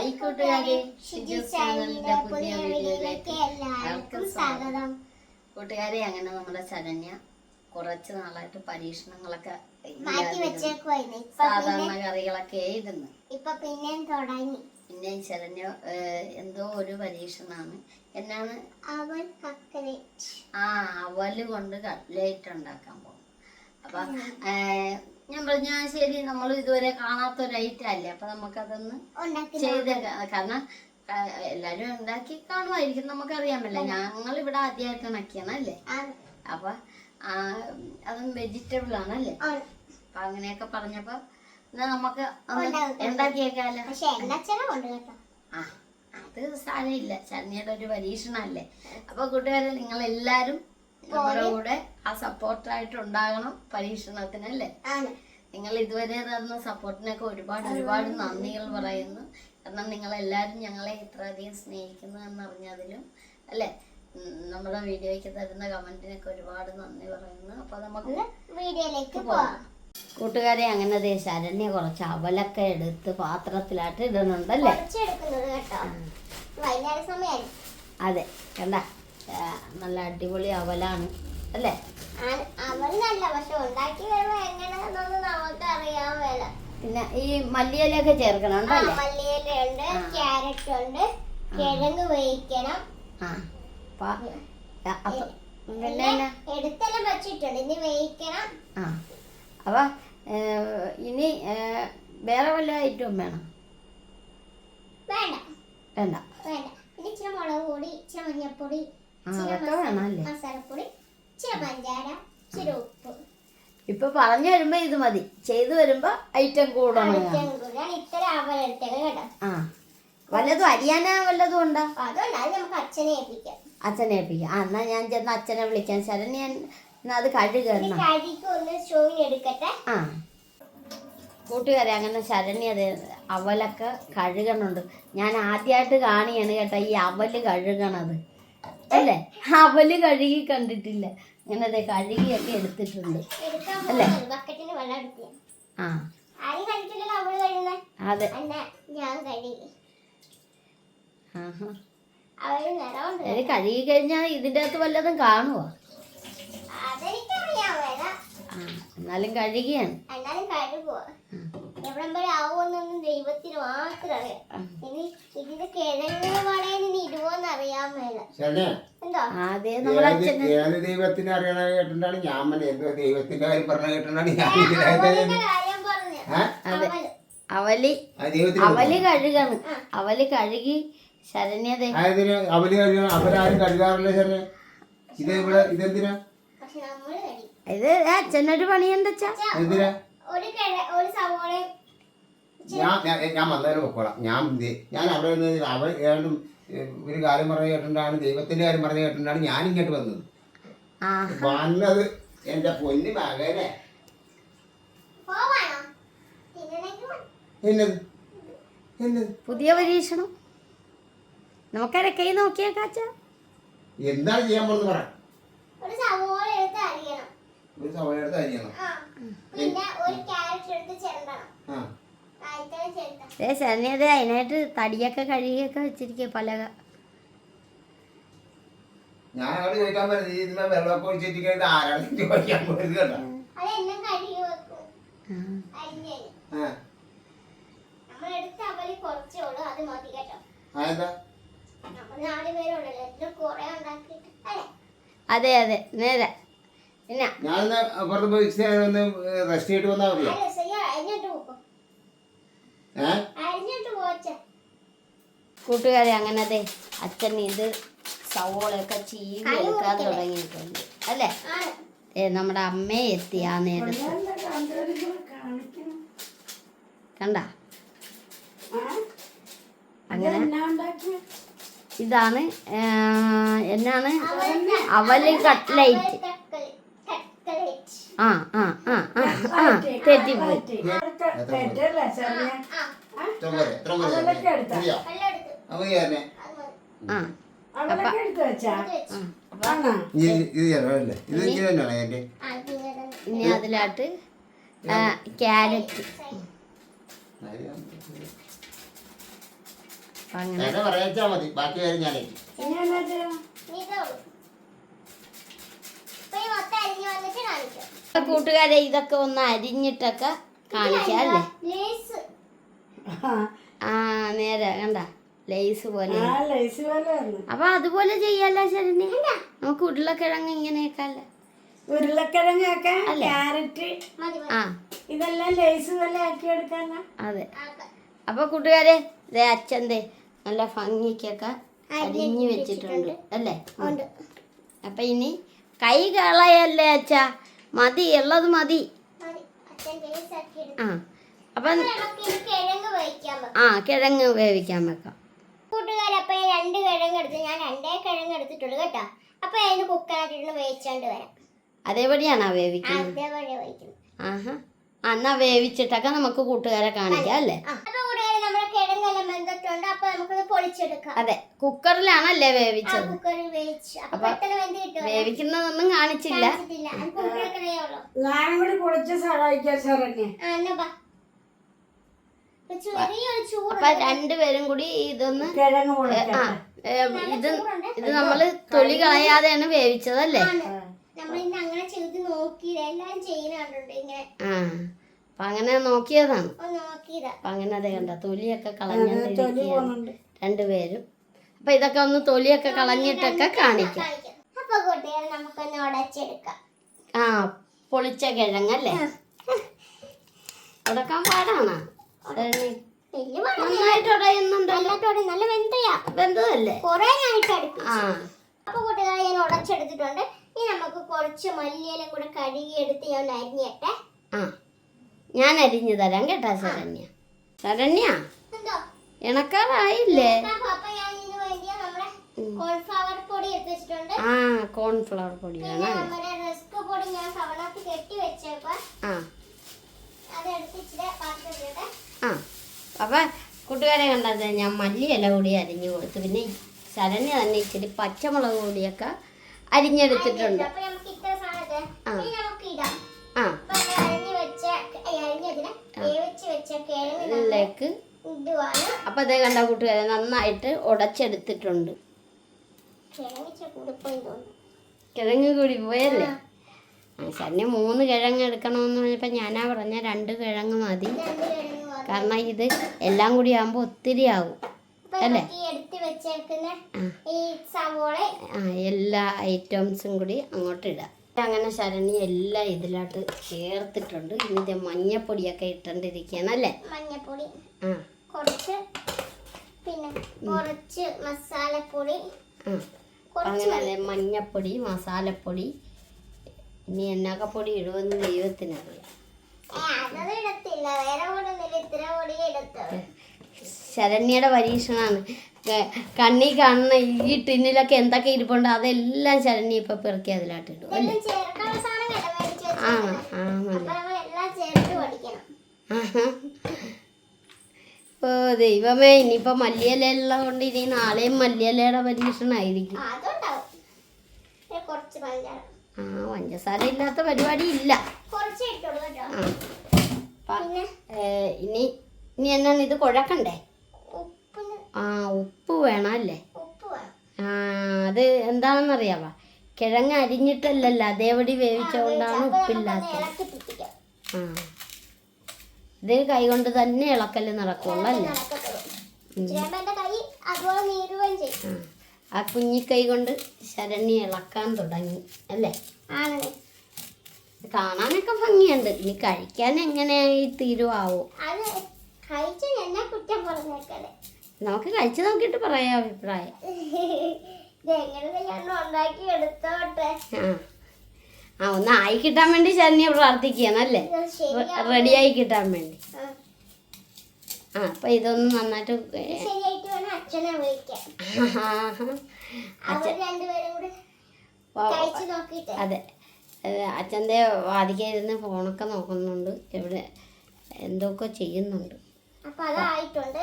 Hi കൂട്ടുകാരെ, ഷിജുസ് പുതിയ വീഡിയോയിലേക്ക് എല്ലാവർക്കും സ്വാഗതം. കൂട്ടുകാരെ, അങ്ങനെ നമ്മുടെ ശരണ്യ കുറച്ച് നാളായിട്ട് പരീക്ഷണങ്ങളൊക്കെ സാധാരണ കറികളൊക്കെ ഇരുന്ന് ഇപ്പൊ പിന്നെയും തുടങ്ങി. പിന്നെയും ശരണ്യ എന്തോ ഒരു പരീക്ഷണമാണ്. എന്നാണ്? അവല് കൊണ്ട് കട്ട്ലേറ്റ് ഉണ്ടാക്കാൻ പോകും. അപ്പൊ ഞാൻ പറഞ്ഞ ശരി, നമ്മൾ ഇതുവരെ കാണാത്തൊരു ഐറ്റം അല്ലേ, അപ്പൊ നമുക്കതൊന്ന് ചെയ്തേക്കാം. കാരണം എല്ലാരും ഉണ്ടാക്കി കാണുമായിരിക്കും, നമുക്കറിയാമല്ലോ. ഞങ്ങൾ ഇവിടെ ആദ്യമായിട്ടാണ് ആക്കിയാണ് അല്ലേ. അപ്പൊ അതും വെജിറ്റബിൾ ആണല്ലേ. അപ്പൊ അങ്ങനെയൊക്കെ പറഞ്ഞപ്പോ എന്നാ നമുക്ക് ഉണ്ടാക്കിയേക്കാലോ. അത് സാരമില്ല, ശരണ്യയുടെ ഒരു പരീക്ഷണല്ലേ. അപ്പൊ കൂട്ടുകാരെ, നിങ്ങളെല്ലാരും നമ്മുടെ കൂടെ ആ സപ്പോർട്ടായിട്ട് ഉണ്ടാകണം പരീക്ഷണത്തിനല്ലേ. നിങ്ങൾ ഇതുവരെ തന്ന സപ്പോർട്ടിനൊക്കെ ഒരുപാട് നന്ദികൾ പറയുന്നു. കാരണം നിങ്ങളെല്ലാരും ഞങ്ങളെ ഇത്രയധികം സ്നേഹിക്കുന്നു എന്നറിഞ്ഞതിലും അല്ലേ, നമ്മുടെ വീഡിയോയ്ക്ക് തരുന്ന കമന്റിനൊക്കെ ഒരുപാട് നന്ദി പറയുന്നു. അപ്പൊ നമുക്ക് വീഡിയോയിലേക്ക് പോവാം. കൂട്ടുകാരെ, അങ്ങനെ ശരണ്യ കുറച്ച് അവലൊക്കെ എടുത്ത് പാത്രത്തിലായിട്ട് ഇടുന്നുണ്ടല്ലേ. അതെ, കണ്ട നല്ല അടിപൊളി അവലാണ് അല്ലേ. പിന്നെ ഈ മല്ലിയിലൊക്കെ ചേർക്കണം. മല്ലിയിലുണ്ട്, ക്യാരറ്റ് ഉണ്ട്, കിഴങ്ങ് വേവിക്കണം. പിന്നെ എടുത്തെല്ലാം വെച്ചിട്ടുണ്ട്, ഇനി വേവിക്കണം. അപ്പൊ ഇനി വേറെ വല്ല ഐറ്റവും വേണം? വേണ്ട വേണ്ട. ഇനി ഇച്ചിരി മുളക് പൊടി, ഇച്ചിരി മഞ്ഞൾപ്പൊടി, മസാലപ്പൊടി, ഇച്ചിരി പഞ്ചാര, ഇച്ചിരി ഉപ്പ്. ഇപ്പൊ പറഞ്ഞു വരുമ്പോ ഇത് മതി, ചെയ്തു വരുമ്പോ ഐറ്റം കൂടണം. ഇത്ര അവലെടുത്തേക്ക് കേട്ടോ. വല്ലതും അരിയാനാ വല്ലതും ഉണ്ടോ? അതുകൊണ്ട് അത് നമുക്ക് അച്ഛനെ ഏൽപ്പിക്കാം. എന്നാ ഞാൻ ചെന്ന് അച്ഛനെ വിളിക്കാൻ. ശരണ്യ അത് കഴുകണം. കൂട്ടുകാരെ, അങ്ങനെ ശരണ്യ അവലൊക്കെ കഴുകണുണ്ട്. ഞാൻ ആദ്യമായിട്ട് കാണിയാണ് കേട്ടോ ഈ അവല് കഴുകണത് അല്ലേ. അവല് കഴുകി കണ്ടിട്ടില്ല. ഇങ്ങനെ കഴുകിയൊക്കെ എടുത്തിട്ടുണ്ട് അല്ലേ. അതെ, കഴുകി കഴിഞ്ഞാൽ ഇതിൻ്റെ അകത്ത് വല്ലതും കാണുവോ? എന്നാലും കഴുകിയാണ്. ദൈവത്തിന് മാത്രം അറിയാം. ഇനി ഇതിന്റെ കിഴങ്ങ് വളയെന്ന് ഇടുവോന്ന് അറിയാൻ മേല. ദൈവത്തിന് അറിയണ കേട്ടിട്ടാണ് ഞാൻ എന്തോ ദൈവത്തിന്റെ കാര്യം പറഞ്ഞ കേട്ടിട്ടാണ് ഞാൻ അവല് കഴുകാണ്. അവല് കഴുകി ശരണ്യത അവല് കഴുകണം. അവരാരും കഴുകാറില്ല ശരണ്യ. ഇതെവിടെ ഇതെന്തിനാ? ഇത് അച്ഛനൊരു പണിയുണ്ട്. എന്തിനാ? ഞാൻ വന്നവരെ പൊക്കോളാം. ഞാൻ അവിടെ നിന്ന് അവൾ ഏണ്ടും ഒരു കാര്യം പറഞ്ഞ കേട്ടിട്ടാണ്, ദൈവത്തിന്റെ കാര്യം പറഞ്ഞ കേട്ടിട്ടാണ് ഞാൻ ഇങ്ങോട്ട് വന്നത്. വന്നത് എന്റെ പൊന്നു മകനെ. പുതിയ പരീക്ഷണം നമുക്കരക്കൈ നോക്കിയേക്കാച്ച. എന്താണ് ചെയ്യാൻ പോകുന്നത് പറ. ഒരു സവോള എടുത്ത് അരിയണം. പിന്നെ ഒരു ക്യാരറ്റ് എടുത്ത് ചിരണ്ടണം. ശരണ്യത അതിനായിട്ട് തടിയൊക്കെ കഴുകിയൊക്കെ വെച്ചിരിക്കുക പലക. ഞാൻ അവിടെ ചോദിക്കാൻ പറ്റില്ല, വെള്ളമൊക്കെ ഒഴിച്ചിരിക്കുന്നത് ആരാണ് ചോദിക്കാൻ പോയത് കേട്ടോ. അതെ അതെ, നേരെ. പിന്നെ ഞാൻ പുറത്ത് പോയി റെസ്റ്റ് ചെയ്തിട്ട് വന്നാൽ മതിയോ? കൂട്ടുകാരെ, അങ്ങനത്തെ അച്ഛൻ ഇത് സവോളയൊക്കെ ചീവി എടുക്കാൻ തുടങ്ങിയിട്ടുണ്ട് അല്ലേ. നമ്മുടെ അമ്മയെ എത്തി ആ നേരത്ത്. കണ്ട, അങ്ങനെ ഇതാണ് എന്നാണ് അവല് കട്ട്ലേറ്റ്. തെറ്റിപ്പോയി. ഇനി അതിലാട്ട് ക്യാരറ്റ് അപ്പം അങ്ങനെ നേരെ പറയാച്ചാ മതി, ബാക്കി കാര്യം ഞാനേ. ഇതേ ഉള്ളൂ. അപ്പൊ ഈ മൊത്തം അരിഞ്ഞ് വന്നിട്ട് കാണിക്കാം. കൂട്ടുകാരെ ഇതൊക്കെ ഒന്ന് അരിഞ്ഞിട്ടൊക്കെ കാണിക്കാം അല്ലേ? ലേസ് ആ നേരെ കണ്ട ലേസ് പോലെ. ലൈസ് പോലെ വന്നു. അപ്പൊ അതുപോലെ ചെയ്യാലോ ശരണ്യ, നമുക്ക് ഉരുളക്കിഴങ്ങ് ഇങ്ങനെയൊക്കെ അല്ലേ? ഉരുളക്കിഴങ്ങൊക്കെ ക്യാരറ്റ് മതി ആ ഇതെല്ലാം ലൈസ് പോലെ ആക്കി എടുക്കാന. അതെ. അപ്പൊ കൂട്ടുകാരെ ദേ അച്ഛൻ്റെ നല്ല ഭംഗിക്കൊക്കെ അരിഞ്ഞു വെച്ചിട്ടുണ്ട് അല്ലേ? ഉണ്ട്. അപ്പൊ ഇനി കൈ കളയല്ലേ അച്ഛാ, മതി ഉള്ളത് മതി. മതി. അച്ഛൻ ലേസ് ആക്കി എടുത്തു. ആ അപ്പൊ നമുക്ക് ഇനി കിഴങ്ങ് വേവിക്കാൻ വെക്കാം. ആ കിഴങ്ങ് വേവിക്കാൻ വെക്കാം. കൂട്ടുകാരെ അപ്പൊ ഞാൻ 2 കിഴങ്ങ് എടുത്ത്, ഞാൻ 2 കിഴങ്ങ് എടുത്തിട്ടുള്ളൂ കേട്ടോ. അപ്പൊ അതിന് കുക്കറിനകത്തിട്ട് വേവിച്ചോണ്ട് വരാം. അതേപടിയാണോ വേവിക്കുന്നത്? അതേപോലെ വേവിക്കണം. ആഹാ, എന്നാ വേവിച്ചിട്ടൊക്കെ നമുക്ക് കൂട്ടുകാരെ കാണിക്കാം അല്ലേ? അപ്പൊ കൂട്ടുകാരെ നമ്മുടെ കിഴങ്ങെല്ലാം വെന്തിട്ടുണ്ട്. അപ്പൊ നമുക്കത് പൊളിച്ചെടുക്കാം. അതെ, കുക്കറിലാണല്ലേ ആ വേവിച്ചത്? കുക്കറിൽ വേവിച്ചു. അപ്പൊ പെട്ടെന്ന് വെന്ത് കിട്ടും. വേവിക്കുന്നതൊന്നും കാണിച്ചില്ല. കുക്കറൊക്കെ ഉള്ളു. ഞാനും കൂടി പൊളിച്ച് സഹായിക്കാം ശരണ്യ. ചെറിയൊരു ചൂട്. അപ്പൊ രണ്ടുപേരും കൂടി ഇതൊന്ന് കിഴങ്ങ് ആ പൊളിക്കാം. ഇത് നമ്മള് തൊലി കളയാതെയാണ് വേവിച്ചതല്ലേ? നമ്മൾ ഇന്ന് അങ്ങനെ ചെയ്ത് നോക്കിയില്ല. എല്ലാരും ചെയ്യുന്ന കണ്ടുണ്ട് ഇങ്ങനെ. ആ അപ്പൊ അങ്ങനെ നോക്കിയതാണ്. നോക്കിയതാ. അപ്പൊ അങ്ങനെ അതെ കണ്ട തൊലിയൊക്കെ തൊലി കളഞ്ഞിട്ടിരിക്കുകയാണ് പോകുന്നുണ്ട്. രണ്ടുപേരും. അപ്പൊ ഇതൊക്കെ ഒന്ന് തൊലിയൊക്കെ കളഞ്ഞിട്ടൊക്കെ കാണിക്കാം. അപ്പൊ കൂട്ടുകാരെ നമുക്കൊന്ന് ഉടച്ചെടുക്കാം. ആ പൊളിച്ച കിഴങ്ങല്ലേ? ഉടക്കാൻ പാടാണോ? വലിയ പാടില്ല. നന്നായിട്ട് ഉടയുന്നുണ്ടല്ലോ. നല്ലതോടെ നല്ല വെന്തയാ. വെന്തതല്ലേ? കൊറേ ഞാനിട്ട് അടുപ്പിച്ചു. ആ അപ്പൊ കൂട്ടുകാരെ ഞാൻ ഉടച്ചെടുത്തിട്ടുണ്ട്. ഇനി നമുക്ക് കുറച്ച് മല്ലിയിലും കൂടെ കഴുകി എടുത്ത് ഞാൻ അരിഞ്ഞിട്ടെ. ആ ഞാൻ അരിഞ്ഞു തരാം കേട്ടാ ശരണ്യ. ശരണ്യ എന്തോ ഇണക്കാറായില്ലേ? അപ്പൊ ഞാൻ ഇതിന് വേണ്ടിയാ നമ്മുടെ കോൺഫ്ലവർ പൊടി എടുത്ത് വെച്ചിട്ടുണ്ട്. ആ കോൺഫ്ലവർ പൊടി പിന്നെ വേണം. നമ്മുടെ റസ്ക് പൊടി ഞാൻ കവണത്ത് കെട്ടി വെച്ചേപ്പോ ആ അത് എടുത്തിട്ട് പാത്രത്തിലിട്ട്. ആ അപ്പൊ കൂട്ടുകാരെ കണ്ടത് ഞാൻ മല്ലിയില കൂടി അരിഞ്ഞു കൊടുത്തു. പിന്നെ ശരണ്യ തന്നെ ഇച്ചിരി പച്ചമുളക് കൂടിയൊക്കെ അരിഞ്ഞെടുത്തിട്ടുണ്ട്. അപ്പൊ നമുക്ക് ഇത്ര സാധനത്തെ ഇനി നമുക്ക് ഇടാം. ആ അപ്പൊ അരിഞ്ഞതിന് വേവിച്ച് വെച്ച കിഴങ്ങ് ഇതിലേക്ക് ഇടുവാണ്. അപ്പൊ അതേ കണ്ട കൂട്ടുകാരെ നന്നായിട്ട് ഉടച്ചെടുത്തിട്ടുണ്ട്. കിഴങ്ങിച്ച കൂടിപ്പോയി തോന്നുന്നു. കിഴങ്ങ് കൂടി പോയല്ലേ? ആ ശരണ്യ 3 കിഴങ്ങ് എടുക്കണമെന്ന് പറഞ്ഞപ്പോൾ ഞാനാ പറഞ്ഞ 2 കിഴങ്ങ് മതി. 2 കിഴങ്ങ് മതി. കാരണം ഇത് എല്ലാം കൂടി ആകുമ്പോൾ ഒത്തിരി ആവും അപ്പൊ അല്ലേ? ഈ എടുത്ത് വെച്ചേക്കുന്ന ഈ സവോള ആ എല്ലാ ഐറ്റംസും കൂടി അങ്ങോട്ട് ഇടാം. അങ്ങനെ ശരണ്യ എല്ലാം ഇതിലോട്ട് ചേർത്തിട്ടുണ്ട്. ഇനി ഇത് മഞ്ഞപ്പൊടിയൊക്കെ ഇട്ടോണ്ടിരിക്കുകയാണ് അല്ലേ? മഞ്ഞപ്പൊടി ആ കുറച്ച്, പിന്നെ കുറച്ച് മസാലപ്പൊടി, ആ അങ്ങനെ മഞ്ഞപ്പൊടി മസാലപ്പൊടി ഇനി എന്നൊക്കെ പൊടി ഇടുമെന്ന് ദൈവത്തിനറിയാം. അതൊന്നും ഇടത്തില്ല. വേറെ പൊടി ഒന്നുമില്ല. ഇത്ര പൊടി എടുത്തത്. ശരണ്യയുടെ പരീക്ഷണമാണ്. കണ്ണി കാണുന്ന ഈ ടിന്നിലൊക്കെ എന്തൊക്കെ ഇരിപ്പുണ്ട് അതെല്ലാം ശരണ്യ ഇപ്പൊ പെറുക്കി അതിലോട്ട് ഇടും അല്ലേ? ഇതെല്ലാം ചേർക്കാനുള്ള സാധനം മേടിച്ച് ആ വെച്ചേക്കുന്നത്. ആണല്ലേ? അപ്പൊ നമ്മൾ എല്ലാം ചേർത്ത് പഠിക്കണം. ഓ ദൈവമേ, ഇനിയിപ്പോ മല്ലിയില ഉള്ളത് കൊണ്ട് ഇനി നാളെയും മല്ലിയിലയുടെ പരീക്ഷണമായിരിക്കും. അതുണ്ടാവും. പിന്നെ കുറച്ച് പഞ്ചാര. ആ പഞ്ചസാര ഇല്ലാത്ത പരിപാടി ഇല്ല. കുറച്ച് ഇട്ടോളൂ കേട്ടോ. പിന്നെ ഇനി ഇനി എന്നാണ് ഇത് കുഴക്കണ്ടേ? ഉപ്പിന് ആ ഉപ്പ് വേണം അല്ലേ? ഉപ്പ് വേണം. ആ അത് എന്താണെന്നറിയാവാ, കിഴങ്ങ് അരിഞ്ഞിട്ടല്ലല്ലോ അതേപടി വേവിച്ചുകൊണ്ടാണ് ഉപ്പില്ലാത്തത്. ഇളക്കി പിടിപ്പിക്കാം. ആ ഇത് കൈ കൊണ്ട് തന്നെ ഇളക്കല് നടക്കുള്ളൂ അല്ലേ? ചിലപ്പോ എന്റെ കൈ അതുപോലെ നീരുകയും ചെയ്യും. ആ കുഞ്ഞിക്കൈ കൊണ്ട് ശരണ്യ ഇളക്കാൻ തുടങ്ങി അല്ലേ? ആണല്ലേ? കാണാനൊക്കെ ഭംഗിയുണ്ട്. ഇനി കഴിക്കാൻ എങ്ങനെയായി തീരുവാവോ? അത് കഴിച്ച എന്നെ കുറ്റം പറഞ്ഞേക്കല്ലേ. നമുക്ക് കഴിച്ചു നോക്കിയിട്ട് പറയാം അഭിപ്രായം. ഇതെങ്ങനെ ഞാൻ ഉണ്ടാക്കി എടുത്തോട്ടെ. ആ ഒന്ന് ആയി കിട്ടാൻ വേണ്ടി ശരണ്യ പ്രാർത്ഥിക്കുകയാണല്ലേ? റെഡിയായി കിട്ടാൻ വേണ്ടി. ആ അപ്പൊ ഇതൊന്ന് നന്നായിട്ട് ശരിയായിട്ട് വേണം അച്ഛനെ വിളിക്കാൻ. അവർ രണ്ടുപേരും കൂടി കഴിച്ചു നോക്കിട്ടെ. അതെ അച്ഛൻ്റെ വാതിക്കയിരുന്ന് ഫോണൊക്കെ നോക്കുന്നുണ്ട്. ഇവിടെ എന്തൊക്കെ ചെയ്യുന്നുണ്ട്. അപ്പൊ അതായിട്ടുണ്ട്.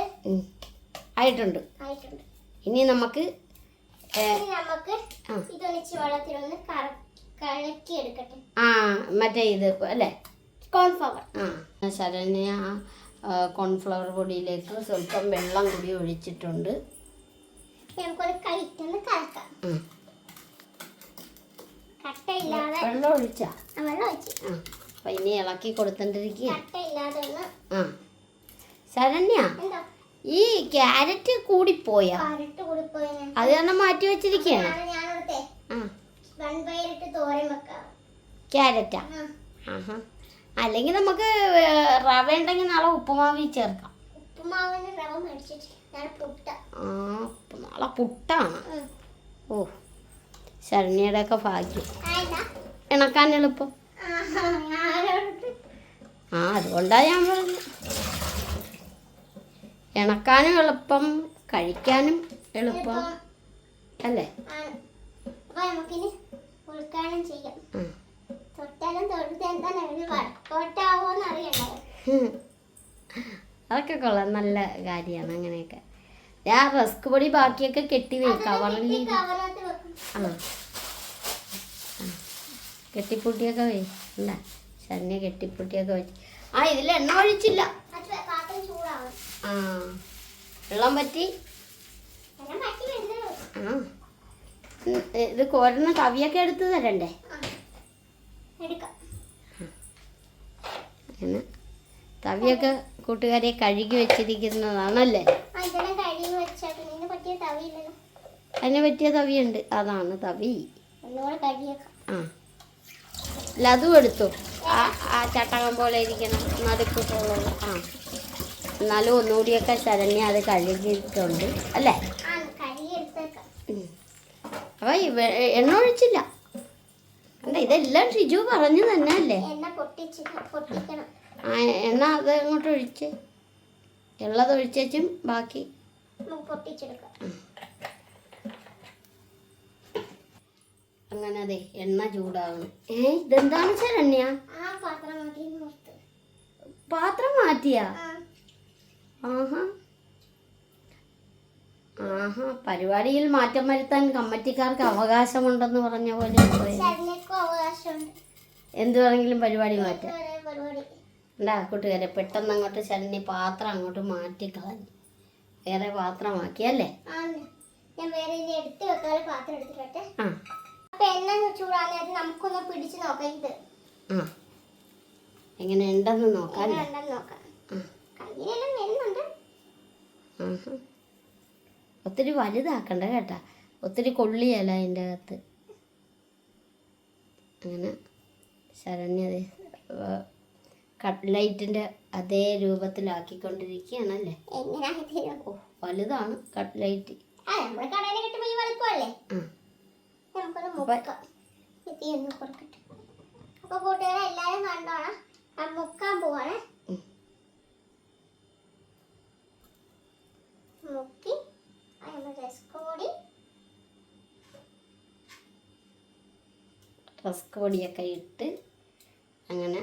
ആയിട്ടുണ്ട്. ആയിട്ടുണ്ട്. ഇനി നമുക്ക് ഇതൊന്നിച്ച് വെള്ളത്തിലൊന്ന് കലക്കി എടുക്കട്ടെ. ആ മറ്റേ ഇത് അല്ലേ? കോൺഫ്ലവർ. ആ ശരണ്യ കോൺഫ്ലവർ പൊടിയിലേക്ക് സ്വല്പം വെള്ളം കൂടി ഒഴിച്ചിട്ടുണ്ട്. നമുക്കൊരു കൈറ്റൊന്ന് കലക്കാം. കട്ടയില്ലാതെ വെള്ളം ഒഴിച്ചാ വെള്ളം ഒഴിച്ച് അപ്പം ഇനി ഇളക്കി കൊടുത്തോണ്ടിരിക്കുക. കട്ടയില്ലാതെ ഒന്ന്. ശരണ്യ, എന്താ ഈ ക്യാരറ്റ് കൂടിപ്പോയാ? കരട്ട് കൂടിപ്പോയി. അത് കാരണം മാറ്റി വെച്ചിരിക്കുകയാണ്. ഞാനോടത്തെ വൻപയറിട്ട് തോരൻ വെക്കാം. ക്യാരറ്റാ? ആഹാ. അല്ലെങ്കിൽ നമുക്ക് റവ ഉണ്ടെങ്കിൽ നാളെ ഉപ്പുമാവി ചേർക്കാം. ഉപ്പുമാവിന് റവ മേടിച്ചിട്ട് ഞാൻ പുട്ട. നാളെ പുട്ടാണ്. ഓ, ശരണ്യയുടെ ഒക്കെ ഭാഗ്യം. ഇണക്കാൻ എളുപ്പം. അതുകൊണ്ടാണ് ഞാൻ പറഞ്ഞത്. ഇണക്കാനും എളുപ്പം, കഴിക്കാനും എളുപ്പം അല്ലേ? അപ്പൊ നമുക്കിനി ഉൾക്കാനം ചെയ്യാം. തൊട്ടാലും തൊടുത്ത് എന്താണ് വടക്കോട്ടാവോന്ന് അറിയണ്ടോ? അതൊക്കെ കൊള്ളാം, നല്ല കാര്യമാണ്. അങ്ങനെയൊക്കെ ആ റസ്ക് പൊടി ബാക്കിയൊക്കെ കെട്ടി കവറിൽ കെട്ടിപ്പൂട്ടിയൊക്കെ വേണ്ട. ശരണ്യ കെട്ടിപ്പൂട്ടിയൊക്കെ വെച്ച്. ഇതിൽ എണ്ണ ഒഴിച്ചില്ല. വെള്ളം പറ്റി. ഇത് കോരുന്ന കവിയൊക്കെ എടുത്ത് തരണ്ടേ? അങ്ങനെ തവിയൊക്കെ കൂട്ടുകാരെ കഴുകി വെച്ചിരിക്കുന്നതാണല്ലേ? അതിന് പറ്റിയ തവിയുണ്ട്. അതാണ് തവി. ലതും എടുത്തു. ആ ചട്ടകം പോലെ ഇരിക്കണം, നടുക്കുള്ളത്. എന്നാലും ഒന്നുകൂടിയൊക്കെ ശരണ്യ അത് കഴുകിയിട്ടുണ്ട് അല്ലേ? അപ്പൊ എണ്ണ ഒഴിച്ചില്ല. അല്ല, ഇതെല്ലാം ഷിജു പറഞ്ഞു തന്നെ അല്ലേ? എണ്ണ അത് അങ്ങോട്ട് ഒഴിച്ച് ഉള്ളത് ഒഴിച്ചും ബാക്കി അങ്ങനെ. അതെ, എണ്ണ ചൂടാകണം. ഇതെന്താണ് ശരണ്യ? പാത്രം മാറ്റിയാ? ആഹാ. പരിപാടിയിൽ മാറ്റം വരുത്താൻ കമ്മിറ്റിക്കാർക്ക് അവകാശമുണ്ടെന്ന് പറഞ്ഞ പോലെ എന്ത് വേണമെങ്കിലും പരിപാടി മാറ്റാം. എന്താ കൂട്ടുകാരെ, പെട്ടെന്ന് അങ്ങോട്ട് ശരണ്യ പാത്രം അങ്ങോട്ട് മാറ്റിക്കളഞ്ഞു, വേറെ പാത്രമാക്കിയല്ലേ? ഞാൻ വേറെ എടുത്ത് വെക്കാതെ പാത്രം എടുത്തിട്ടെ. അപ്പൊ എണ്ണ ചൂടാകുന്നത് നമുക്കൊന്ന് പിടിച്ച് നോക്കാം. ഇത് എങ്ങനെ ഉണ്ടെന്ന് നോക്കാം. കയ്യിലെല്ലാം വരുന്നുണ്ട്. ഒത്തിരി വലുതാക്കണ്ട കേട്ടാ, ഒത്തിരി കൊള്ളിയല്ല അതിൻ്റെ അകത്ത്. അങ്ങനെ ശരണ്യതേ കട്ട്ലൈറ്റിൻ്റെ അതേ രൂപത്തിലാക്കിക്കൊണ്ടിരിക്കുകയാണല്ലേ? വലുതാണ് കട്ട്ലൈറ്റ്. അപ്പൊ കൂട്ടുകാരെ എല്ലാരും കണ്ടോണം, മുക്കാൻ പോവാണ്. മുക്കി റസ്ക് പൊടിയൊക്കെ ഇട്ട് അങ്ങനെ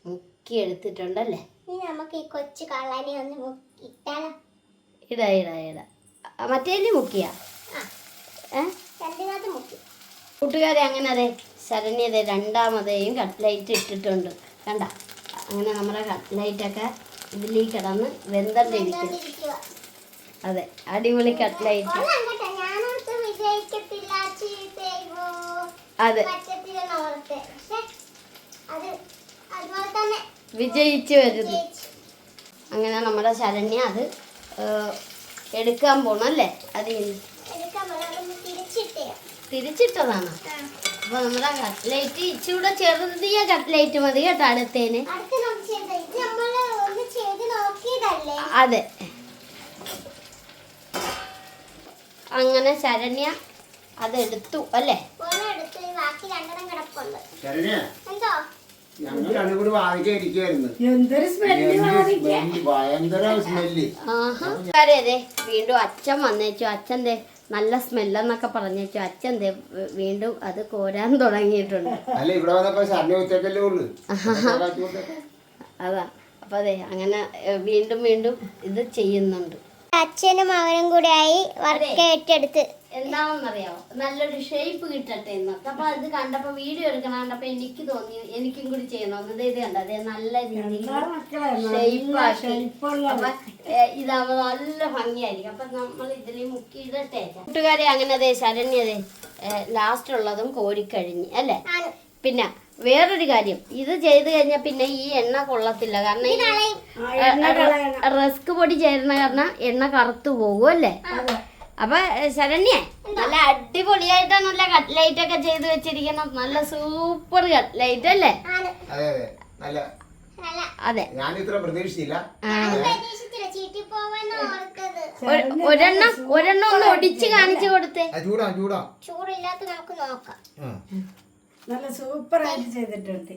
മുക്കി എടുത്തിട്ടുണ്ടല്ലേ? ഇനി നമുക്ക് ഈ കൊച്ചു കള്ളനെ ഒന്ന് ഇട്ടാലോ? ഇടാ മറ്റേല് മുക്കിയാ? രണ്ടിനകത്ത് മുക്കി. കൂട്ടുകാരെ, അങ്ങനെ അതെ ശരണ്യതെ രണ്ടാമതേയും കട്ട്ലൈറ്റ് ഇട്ടിട്ടുണ്ട്. കണ്ട, അങ്ങനെ നമ്മുടെ കട്ട്ലൈറ്റൊക്കെ ഇതിലേക്ക് കിടന്ന് വെന്തണ്ടിരിക്കുക. അതെ, അടിപൊളി കട്ട്ലൈറ്റ്. അതെ, വിജയിച്ചു വരുന്നു. അങ്ങനെ നമ്മുടെ ശരണ്യ അത് എടുക്കാൻ പോണല്ലേ? അത് തിരിച്ചിട്ടതാണ്. അപ്പൊ നമ്മുടെ കട്ട്ലൈറ്റ് ഇച്ചിരി ചെറുതിയ കട്ട്ലൈറ്റ് മതി കേട്ടോ അടുത്തേന്. അതെ, അങ്ങനെ ശരണ്യ അതെടുത്തു അല്ലേ? അതെ, വീണ്ടും അച്ഛൻ വന്നേച്ചു. അച്ഛൻ നല്ല സ്മെല്ലെന്നൊക്കെ പറഞ്ഞേച്ചു. അച്ഛൻ വീണ്ടും അത് കോരാൻ തുടങ്ങിയിട്ടുണ്ട്. അതാ. അപ്പൊ അതെ, അങ്ങനെ വീണ്ടും ഇത് ചെയ്യുന്നുണ്ട്. അച്ഛനും മകനും കൂടെ ആയി വർക്ക് ഏറ്റെടുത്ത്. എന്താണെന്നറിയാമോ, നല്ലൊരു ഷേപ്പ് കിട്ടട്ടെ എന്നൊക്കെ. അപ്പൊ അത് കണ്ടപ്പോ വീഡിയോ എടുക്കണം കണ്ടപ്പോ എനിക്ക് തോന്നി എനിക്കും കൂടി ചെയ്യണമെന്ന്. ഇത് കണ്ട അതേ നല്ല രീതിയിൽ ഷേപ്പാക്കി. അപ്പൊ ഇതാവുമ്പോ നല്ല ഭംഗിയായിരിക്കും. അപ്പൊ നമ്മൾ ഇതിൽ മുക്കിയിടട്ടെ. കൂട്ടുകാരെ അങ്ങനെ അതെ ശരണ്യതേ ലാസ്റ്റ് ഉള്ളതും കോരിക്കഴിഞ്ഞ് അല്ലേ. പിന്നെ വേറൊരു കാര്യം, ഇത് ചെയ്ത് കഴിഞ്ഞാൽ പിന്നെ ഈ എണ്ണ കൊള്ളത്തില്ല. കാരണം ഈ റസ്ക് പൊടി ചേരുന്ന കാരണം എണ്ണ കറുത്തു പോകും അല്ലേ. അപ്പൊ ശരണ്യ നല്ല അടിപൊളിയായിട്ടാണ് നല്ല കട്ട്ലൈറ്റ് ഒക്കെ ചെയ്ത് വെച്ചിരിക്കണം. നല്ല സൂപ്പർ കട്ട്ലൈറ്റ് അല്ലേ. അതെ അതെ നല്ല അതെ ഞാൻ ഇത്ര പ്രതീക്ഷിച്ചില്ല. ഒരെണ്ണം ഒന്ന് ഒടിച്ച് കാണിച്ചു കൊടുത്തേ. ചൂടാ ചൂടാ ചൂടില്ലാത്ത നമുക്ക് നോക്കാം. നല്ല സൂപ്പർ ആയിട്ട് ചെയ്തിട്ടുണ്ട്.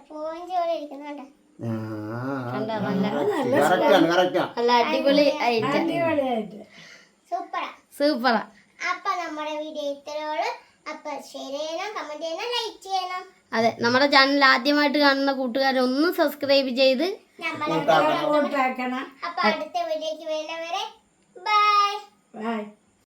പോയിന്റ് പോലെ ഇരിക്കുന്നുണ്ട്. നല്ല അടിപൊളി ആയിട്ട് അടിപൊളിയായിട്ട് സൂപ്പറാ. സൂപ്പറാ. അപ്പൊ നമ്മുടെ വീഡിയോ ഇത്രയോള്. അപ്പൊ ഷെയർ ചെയ്യണം, കമന്റ് ചെയ്യണം, ലൈക്ക് ചെയ്യണം. അതെ, നമ്മുടെ ചാനൽ ആദ്യമായിട്ട് കാണുന്ന കൂട്ടുകാരൊന്ന് സബ്സ്ക്രൈബ് ചെയ്ത് നമ്മളെ കൂട്ടാക്കണം. അപ്പൊ അടുത്ത